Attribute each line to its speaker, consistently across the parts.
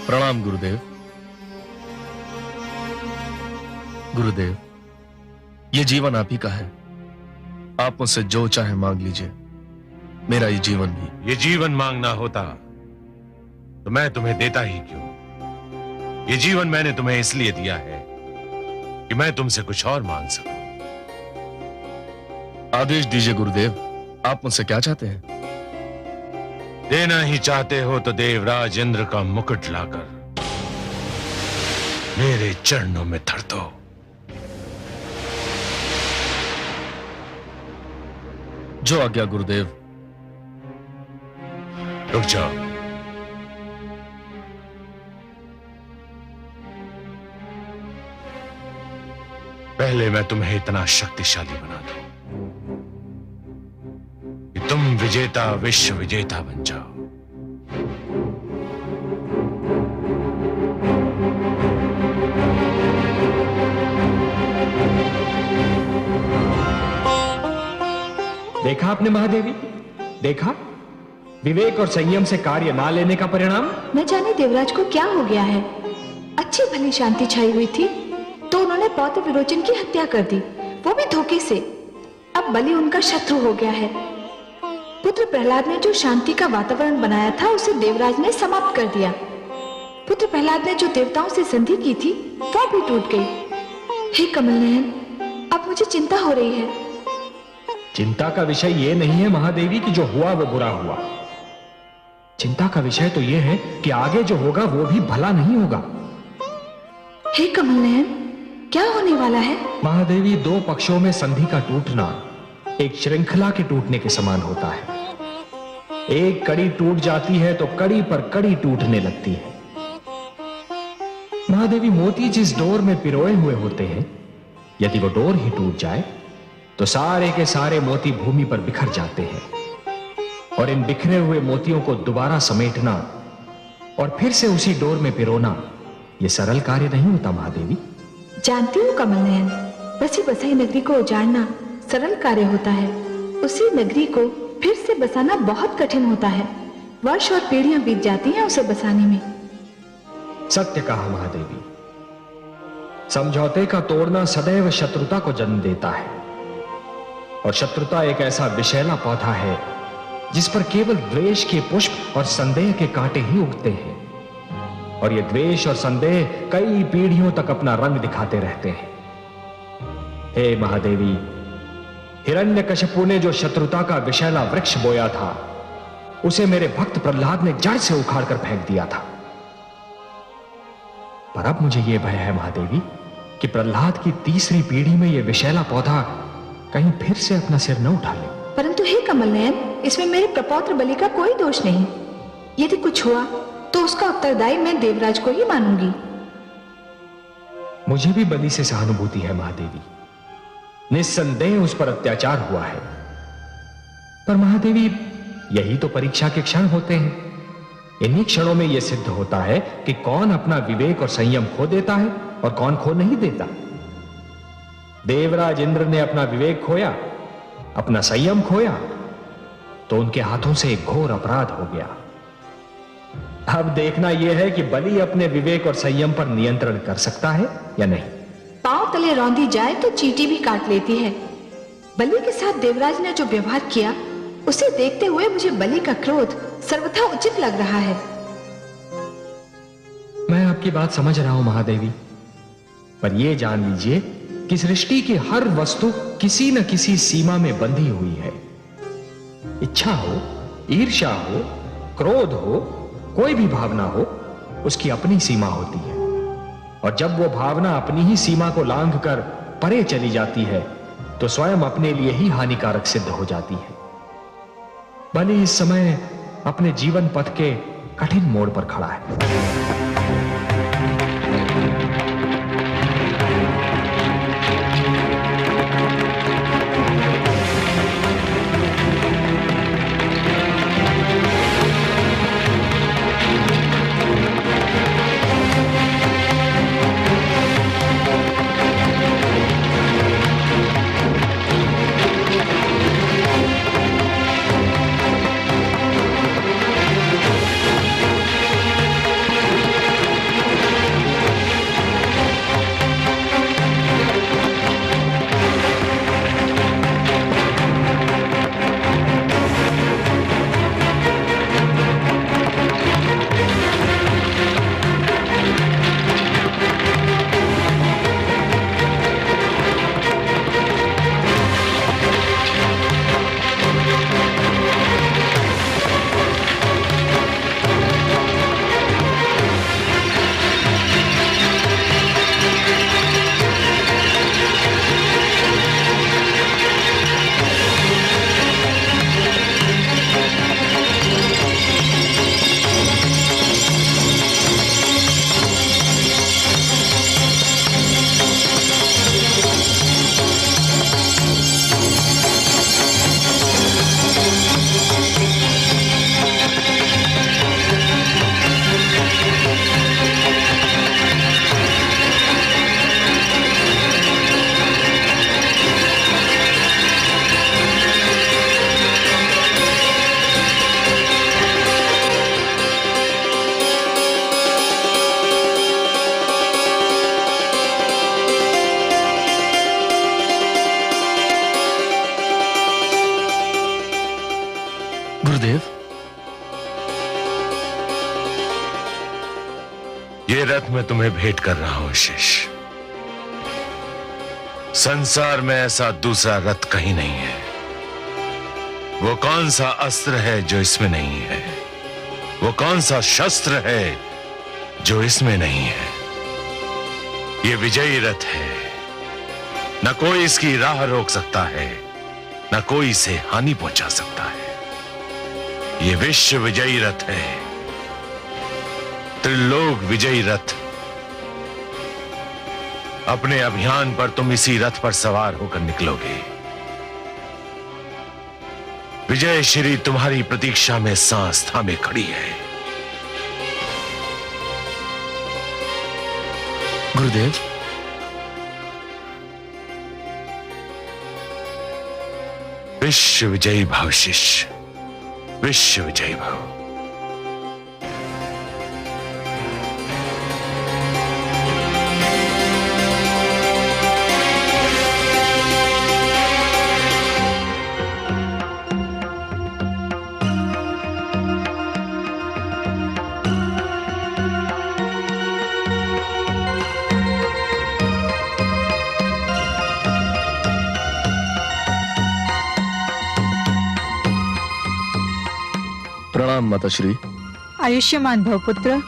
Speaker 1: प्रणाम गुरुदेव। गुरुदेव, ये जीवन आप ही का है, आप मुझसे जो चाहे मांग लीजिए। मेरा ये जीवन भी।
Speaker 2: ये जीवन मांगना होता तो मैं तुम्हें देता ही क्यों? ये जीवन मैंने तुम्हें इसलिए दिया है कि मैं तुमसे कुछ और मांग सकूं।
Speaker 1: आदेश दीजिए गुरुदेव, आप मुझसे क्या चाहते हैं?
Speaker 2: देना ही चाहते हो तो देवराज इंद्र का मुकुट लाकर मेरे चरणों में धर दो।
Speaker 1: जो आज्ञा गुरुदेव।
Speaker 2: रुक जाओ। पहले मैं तुम्हें इतना शक्तिशाली बना दूं कि तुम विजेता विश्व विजेता बन जाओ।
Speaker 3: देखा आपने महादेवी, देखा विवेक और संयम से कार्य ना लेने का परिणाम।
Speaker 4: न जाने देवराज को क्या हो गया है। अच्छी भली शांति छाई हुई थी तो उन्होंने पौत्र विरोचन की हत्या कर दी, वो भी धोखे से। अब बलि उनका शत्रु हो गया है। पुत्र प्रहलाद ने जो शांति का वातावरण बनाया था उसे देवराज ने समाप्त कर दिया। पुत्र प्रहलाद ने जो देवताओं से संधि की थी वो भी टूट गई। हे कमल नयन, अब मुझे चिंता हो रही है।
Speaker 3: चिंता का विषय यह नहीं है महादेवी कि जो हुआ वो बुरा हुआ। चिंता का विषय तो यह है कि आगे जो होगा वो भी भला नहीं होगा।
Speaker 4: हे कमल नयन, क्या होने वाला है?
Speaker 3: महादेवी, दो पक्षों में संधि का टूटना एक श्रृंखला के टूटने के समान होता है। एक कड़ी टूट जाती है तो कड़ी पर कड़ी टूटने लगती है। महादेवी, मोती जिस डोर में पिरोए हुए होते हैं, यदि वो डोर ही टूट जाए तो सारे के सारे मोती भूमि पर बिखर जाते हैं। और इन बिखरे हुए मोतियों को दोबारा समेटना और फिर से उसी डोर में पिरोना, यह सरल कार्य नहीं होता महादेवी।
Speaker 4: जानती हूँ कमल नयन, बसी बसाई नगरी को उजाड़ना सरल कार्य होता है, उसी नगरी को फिर से बसाना बहुत कठिन होता है। वर्ष और पीढ़ियां बीत जाती हैं उसे बसाने में।
Speaker 3: सत्य कहा महादेवी। समझौते का तोड़ना सदैव शत्रुता को जन्म देता है, और शत्रुता एक ऐसा विषैला पौधा है जिस पर केवल द्वेष के पुष्प और संदेह के कांटे ही उगते हैं, और ये द्वेष और संदेह कई पीढ़ियों तक अपना रंग दिखाते रहते हैं। हे महादेवी, हिरण्यकशिपु ने जो शत्रुता का विषैला वृक्ष बोया था, उसे मेरे भक्त प्रहलाद ने जड़ से उखाड़कर फेंक दिया था। पर अब मुझे यह भय है महादेवी कि प्रहलाद की तीसरी पीढ़ी में यह विषैला पौधा कहीं फिर से अपना सिर न उठा ले।
Speaker 4: परंतु हे कमल नयन, इसमें मेरे प्रपौत्र बलि का कोई दोष नहीं। यदि कुछ हुआ तो उसका उत्तरदायी मैं देवराज को ही मानूंगी।
Speaker 3: मुझे भी बलि से सहानुभूति है महादेवी, निस्संदेह उस पर अत्याचार हुआ है। पर महादेवी, यही तो परीक्षा के क्षण होते हैं। इन्हीं क्षणों में यह सिद्ध होता है कि कौन अपना विवेक और संयम खो देता है और कौन खो नहीं देता। देवराज इंद्र ने अपना विवेक खोया, अपना संयम खोया, तो उनके हाथों से एक घोर अपराध हो गया। अब देखना यह है कि बलि अपने विवेक और संयम पर नियंत्रण कर सकता है या नहीं।
Speaker 4: पांव तले रौंदी जाए तो चींटी भी काट लेती है। बलि के साथ देवराज ने जो व्यवहार किया, उसे देखते हुए मुझे बलि का क्रोध सर्वथा उचित लग रहा है।
Speaker 3: मैं आपकी बात समझ रहा हूं महादेवी, पर यह जान लीजिए कि सृष्टि की हर वस्तु किसी न किसी सीमा में बंधी हुई है। इच्छा हो, ईर्ष्या हो, क्रोध हो, कोई भी भावना हो, उसकी अपनी सीमा होती है, और जब वो भावना अपनी ही सीमा को लांघकर परे चली जाती है तो स्वयं अपने लिए ही हानिकारक सिद्ध हो जाती है। बलि इस समय अपने जीवन पथ के कठिन मोड़ पर खड़ा है।
Speaker 1: गुरुदेव,
Speaker 2: ये रथ मैं तुम्हें भेंट कर रहा हूं शिष्य। संसार में ऐसा दूसरा रथ कहीं नहीं है। वो कौन सा अस्त्र है जो इसमें नहीं है? वो कौन सा शस्त्र है जो इसमें नहीं है? ये विजयी रथ है। न कोई इसकी राह रोक सकता है, न कोई इसे हानि पहुंचा सकता है। ये विश्व विजयी रथ है, त्रिलोक विजयी रथ। अपने अभियान पर तुम इसी रथ पर सवार होकर निकलोगे। विजय श्री तुम्हारी प्रतीक्षा में सांस थामे खड़ी है।
Speaker 1: गुरुदेव,
Speaker 2: विश्व विजयी भव शिष्य, विश्व विजयी भव।
Speaker 1: प्रणाम माताश्री।
Speaker 5: आयुष्यमान भव पुत्र।
Speaker 6: ओम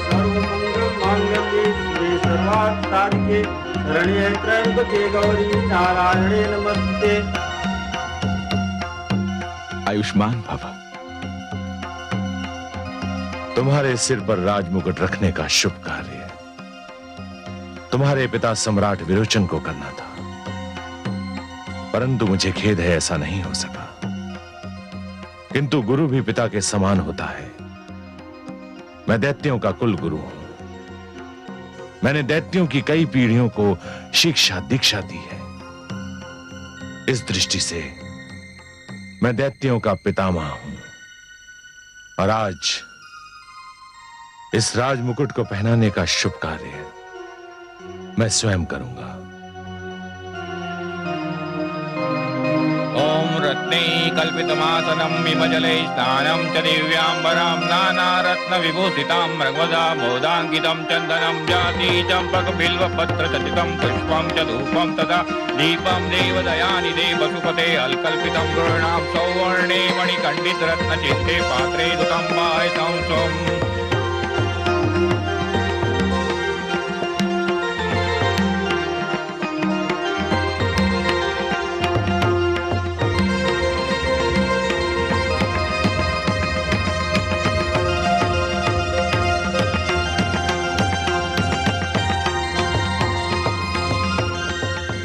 Speaker 6: सर्वमंगल मांगल्ये शिवे सर्वार्थ साधिके शरण्ये त्र्यंबके गौरी नारायणे नमस्ते।
Speaker 3: आयुष्मान भव।
Speaker 2: तुम्हारे सिर पर राजमुकुट रखने का शुभ कार्य तुम्हारे पिता सम्राट विरोचन को करना था, परंतु मुझे खेद है ऐसा नहीं हो सका। किंतु गुरु भी पिता के समान होता है। मैं दैत्यों का कुल गुरु हूं। मैंने दैत्यों की कई पीढ़ियों को शिक्षा दीक्षा दी है। इस दृष्टि से मैं दैत्यों का पितामह हूं और आज इस राजमुकुट को पहनाने का शुभ कार्य मैं स्वयं करूंगा।
Speaker 7: ओम रत्नै कल्पितमासनं विमजले स्नानं च दिव्याम्बरं नानारत्न विभूषितां मृगवदा मोदाङ्कितं चन्दनं जाति चम्पक बिल्वपत्र चतितं पुष्पं च धूपं तथा दीपं देवदयानि देवसुपते अल्कल्पितं गृणां सौवर्णे मणिकण्डित रत्नचित्ते पात्रे दुतं पायसं स्वम्।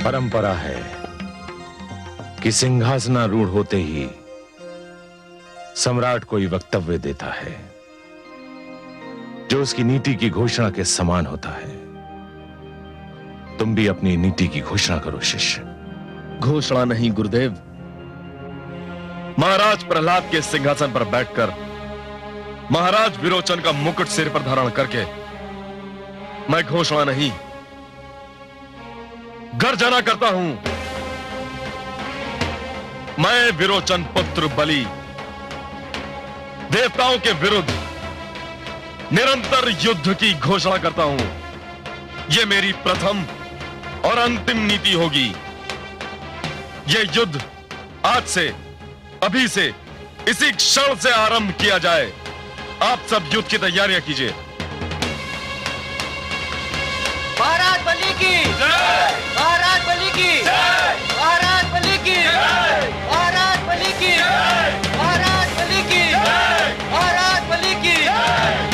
Speaker 2: परंपरा है कि सिंहासनारूढ़ होते ही सम्राट कोई वक्तव्य देता है जो उसकी नीति की घोषणा के समान होता है। तुम भी अपनी नीति की घोषणा करो शिष्य।
Speaker 1: घोषणा नहीं गुरुदेव, महाराज प्रहलाद के सिंहासन पर बैठकर महाराज विरोचन का मुकुट सिर पर धारण करके मैं घोषणा नहीं गर्जना करता हूं। मैं विरोचन पुत्र बलि देवताओं के विरुद्ध निरंतर युद्ध की घोषणा करता हूं। यह मेरी प्रथम और अंतिम नीति होगी। यह युद्ध आज से, अभी से, इसी क्षण से आरंभ किया जाए। आप सब युद्ध की तैयारियां कीजिए।
Speaker 8: महाराज बलि की जय, महाराज बलि की जय, महाराज बलि की जय, महाराज बलि की जय, महाराज बलि की जय, महाराज बलि की जय,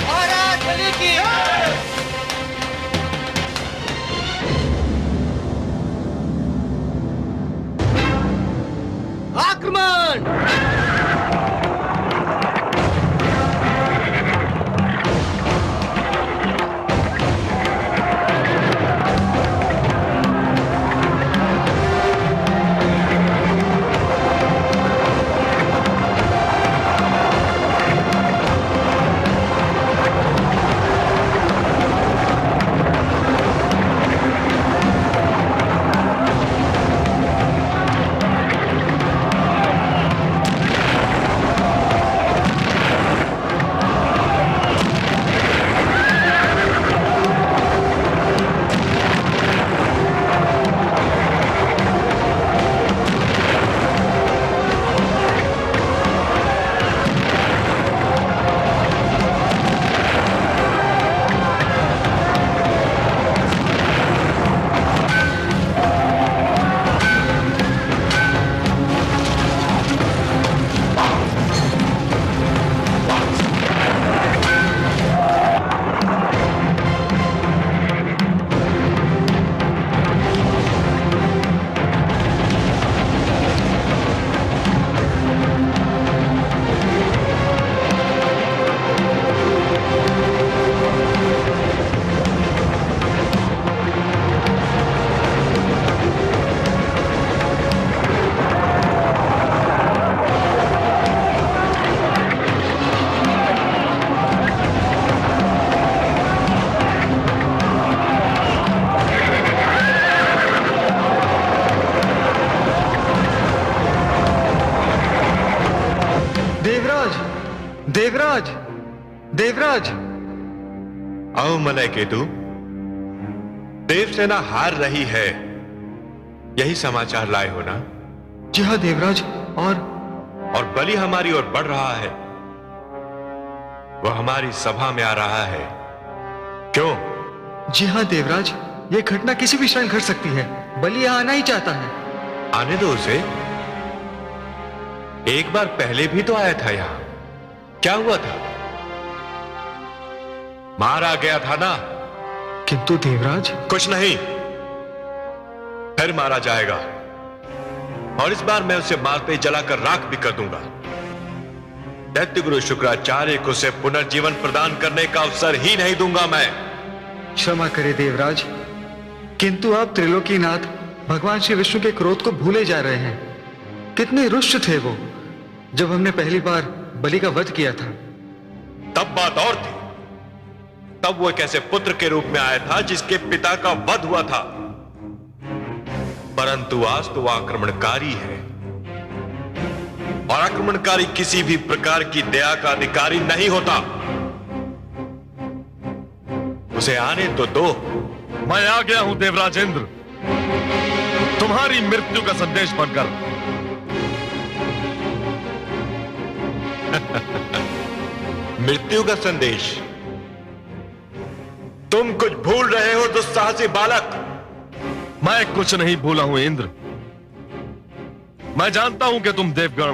Speaker 8: महाराज बलि की जय। आक्रमण!
Speaker 9: देवराज, देवराज।
Speaker 10: आओ मलय केतु। देवसेना हार रही है, यही समाचार लाए हो ना?
Speaker 9: जी हाँ देवराज।
Speaker 10: और बलि हमारी ओर बढ़ रहा है। वह हमारी सभा में आ रहा है। क्यों?
Speaker 9: जी हाँ देवराज, ये घटना किसी भी क्षण घट सकती है। बलि यहाँ आना ही चाहता है।
Speaker 10: आने दो उसे। एक बार पहले भी तो आया था यहां। क्या हुआ था? मारा गया था ना?
Speaker 9: किंतु देवराज।
Speaker 10: कुछ नहीं, फिर मारा जाएगा। और इस बार मैं उसे मारते ही जलाकर राख भी कर दूंगा। दैत्य गुरु शुक्राचार्य को उसे पुनर्जीवन प्रदान करने का अवसर ही नहीं दूंगा मैं।
Speaker 9: क्षमा करे देवराज, किंतु आप त्रिलोकीनाथ भगवान श्री विष्णु के क्रोध को भूले जा रहे हैं। कितने रुष्ट थे वो जब हमने पहली बार बलि का वध किया था।
Speaker 10: तब बात और थी। तब वो एक ऐसे पुत्र के रूप में आया था जिसके पिता का वध हुआ था। परंतु आज तो वह आक्रमणकारी है, और आक्रमणकारी किसी भी प्रकार की दया का अधिकारी नहीं होता। उसे आने तो दो।
Speaker 1: मैं आ गया हूं देवराजेंद्र, तुम्हारी मृत्यु का संदेश बनकर।
Speaker 10: मृत्यु का संदेश? तुम कुछ भूल रहे हो दुस्साहसी बालक।
Speaker 1: मैं कुछ नहीं भूला हूं इंद्र। मैं जानता हूं कि तुम देवगण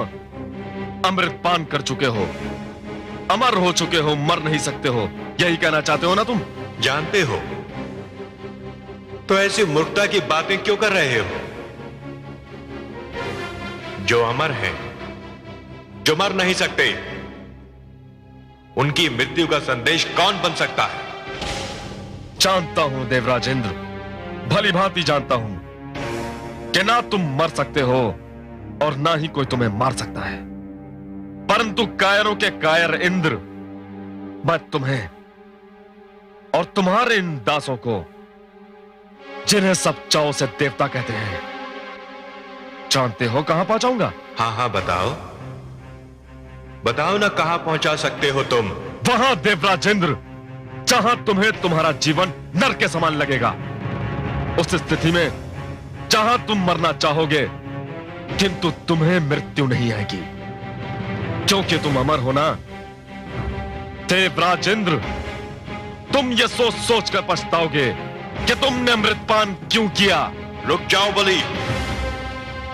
Speaker 1: अमृत पान कर चुके हो, अमर हो चुके हो, मर नहीं सकते हो। यही कहना चाहते हो ना तुम?
Speaker 10: जानते हो तो ऐसी मूर्खता की बातें क्यों कर रहे हो? जो अमर हैं, जो मर नहीं सकते, उनकी मृत्यु का संदेश कौन बन सकता है?
Speaker 1: जानता हूं देवराजेंद्र, भली भांति जानता हूं कि ना तुम मर सकते हो और ना ही कोई तुम्हें मार सकता है। परंतु कायरों के कायर इंद्र, मैं तुम्हें और तुम्हारे इन दासों को, जिन्हें सब चाव से देवता कहते हैं, जानते हो कहां पहुंचाऊंगा?
Speaker 10: हाँ हाँ बताओ, बताओ ना, कहां पहुंचा सकते हो तुम?
Speaker 1: वहां देवराजेंद्र जहां तुम्हें तुम्हारा जीवन नरक के समान लगेगा। उस स्थिति में जहां तुम मरना चाहोगे, किंतु तुम्हें मृत्यु नहीं आएगी, क्योंकि तुम अमर हो ना। देवराजेंद्र, तुम ये सोच सोच कर पछताओगे कि तुमने अमृतपान क्यों किया।
Speaker 10: रुक जाओ बलि,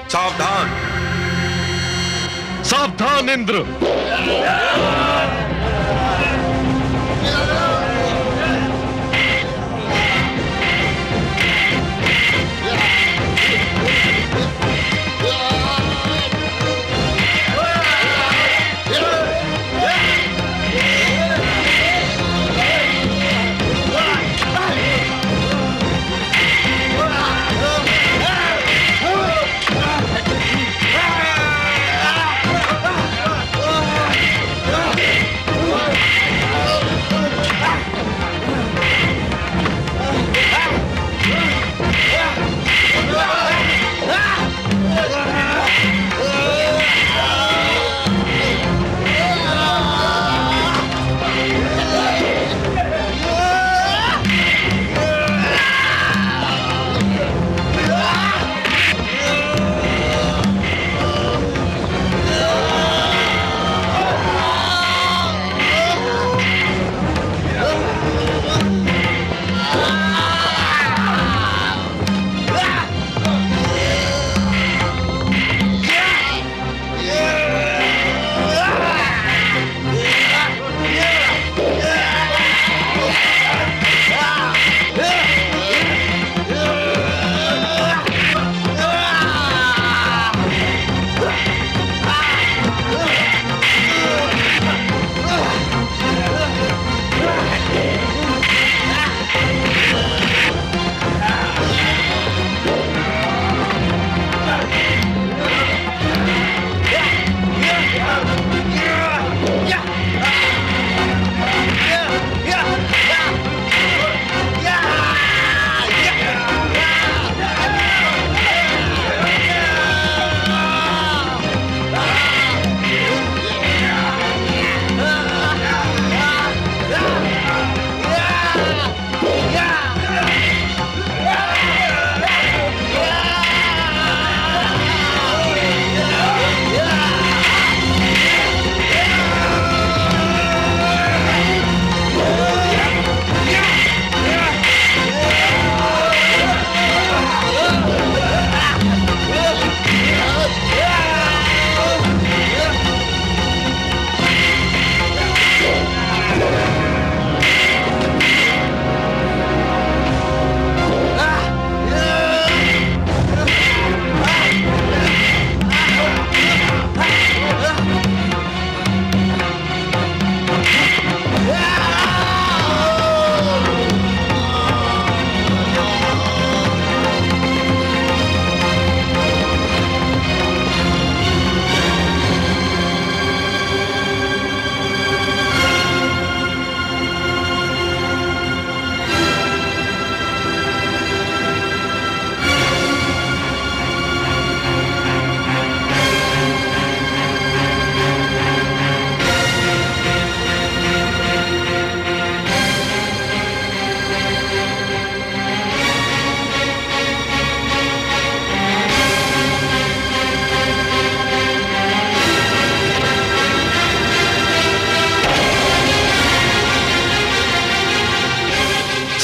Speaker 10: सावधान।
Speaker 1: सावधान इंद्र।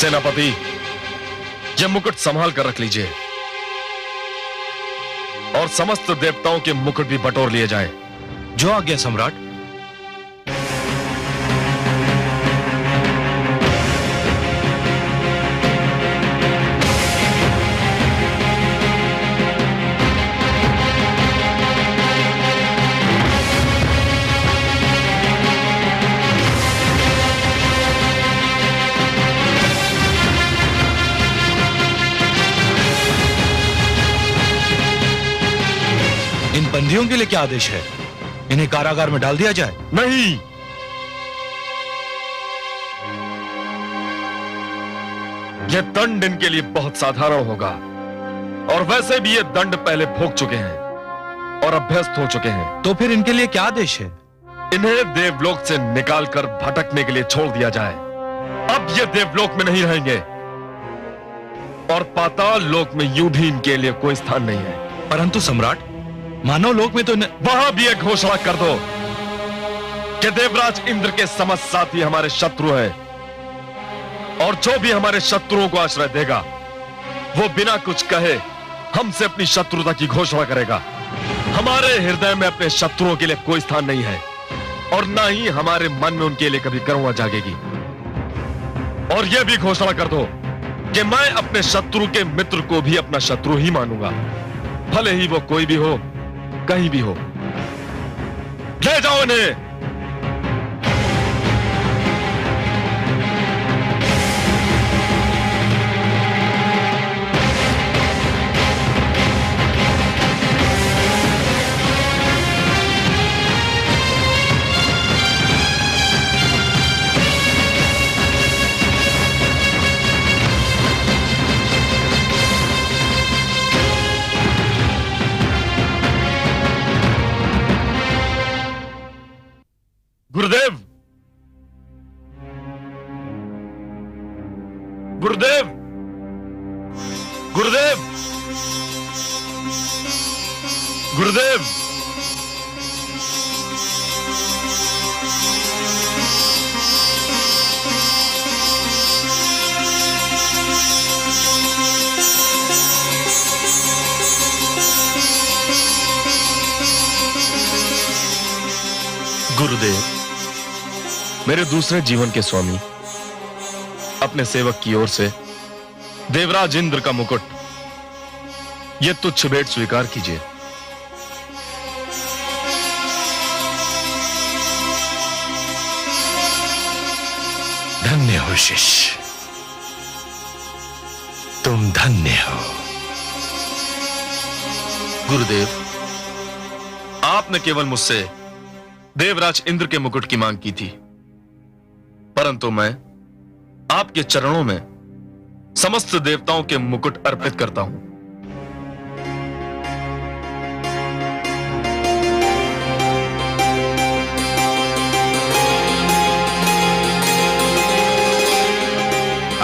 Speaker 1: सेनापति, यह मुकुट संभाल कर रख लीजिए और समस्त देवताओं के मुकुट भी बटोर लिए जाएं।
Speaker 2: जो आज्ञा सम्राट। इन बंदियों के लिए क्या आदेश है? इन्हें कारागार में डाल दिया जाए?
Speaker 1: नहीं, यह दंड इनके लिए बहुत साधारण होगा और वैसे भी ये दंड पहले भोग चुके हैं और अभ्यस्त हो चुके हैं।
Speaker 2: तो फिर इनके लिए क्या आदेश है?
Speaker 1: इन्हें देवलोक से निकालकर भटकने के लिए छोड़ दिया जाए। अब ये देवलोक में नहीं रहेंगे और पाताल लोक में यूं भी इनके लिए कोई स्थान नहीं है।
Speaker 2: परंतु सम्राट, मानव लोक में तो
Speaker 1: वहां भी एक घोषणा कर दो कि देवराज इंद्र के समस्त साथी हमारे शत्रु हैं और जो भी हमारे शत्रुओं को आश्रय देगा वो बिना कुछ कहे हमसे अपनी शत्रुता की घोषणा करेगा। हमारे हृदय में अपने शत्रुओं के लिए कोई स्थान नहीं है और ना ही हमारे मन में उनके लिए कभी करुणा जागेगी। और यह भी घोषणा कर दो कि मैं अपने शत्रु के मित्र को भी अपना शत्रु ही मानूंगा, भले ही वो कोई भी हो, कहीं भी हो। ले जाओ इन्हें। गुरुदेव, गुरुदेव, गुरुदेव, गुरुदेव, गुरुदेव, मेरे दूसरे जीवन के स्वामी, अपने सेवक की ओर से देवराज इंद्र का मुकुट, यह तुच्छ भेंट स्वीकार कीजिए।
Speaker 2: धन्य हो शिष्य, तुम धन्य हो।
Speaker 1: गुरुदेव, आपने केवल मुझसे देवराज इंद्र के मुकुट की मांग की थी, परंतु मैं आपके चरणों में समस्त देवताओं के मुकुट अर्पित करता हूं।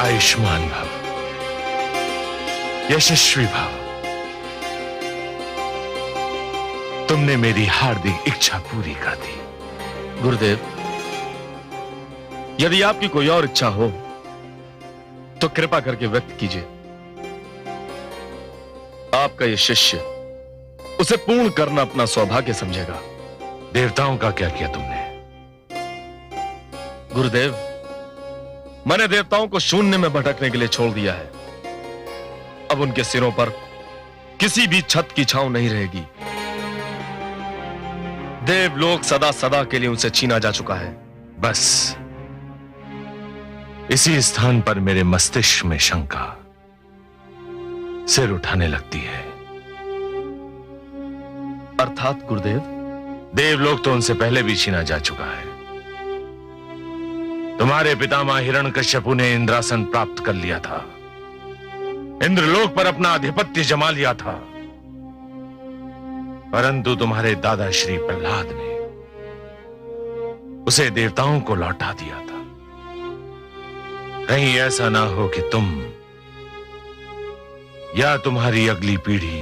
Speaker 2: आयुष्मान भव, यशस्वी भव। तुमने मेरी हार्दिक इच्छा पूरी कर दी।
Speaker 1: गुरुदेव, यदि आपकी कोई और इच्छा हो तो कृपा करके व्यक्त कीजिए। आपका यह शिष्य उसे पूर्ण करना अपना सौभाग्य समझेगा।
Speaker 2: देवताओं का क्या किया तुमने?
Speaker 1: गुरुदेव, मैंने देवताओं को शून्य में भटकने के लिए छोड़ दिया है। अब उनके सिरों पर किसी भी छत की छांव नहीं रहेगी। देवलोक सदा सदा के लिए उनसे छीना जा चुका है।
Speaker 2: बस इसी स्थान पर मेरे मस्तिष्क में शंका सिर उठाने लगती है।
Speaker 1: अर्थात गुरुदेव?
Speaker 2: देवलोक तो उनसे पहले भी छीना जा चुका है। तुम्हारे पितामह हिरण्यकश्यपु ने इंद्रासन प्राप्त कर लिया था, इंद्रलोक पर अपना आधिपत्य जमा लिया था, परंतु तुम्हारे दादा श्री प्रहलाद ने उसे देवताओं को लौटा दिया था। कहीं ऐसा ना हो कि तुम या तुम्हारी अगली पीढ़ी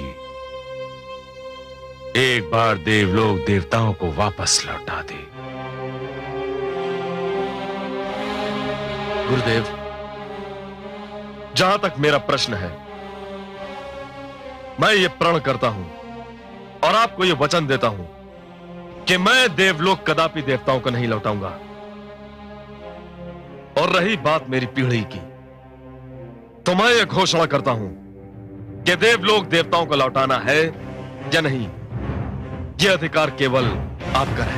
Speaker 2: एक बार देवलोक देवताओं को वापस लौटा दे।
Speaker 1: गुरुदेव, जहां तक मेरा प्रश्न है, मैं ये प्रण करता हूं और आपको ये वचन देता हूं कि मैं देवलोक कदापि देवताओं को नहीं लौटाऊंगा। और रही बात मेरी पीढ़ी की, तो मैं ये घोषणा करता हूं कि देवलोक देवताओं को लौटाना है या नहीं, यह अधिकार केवल आपका है।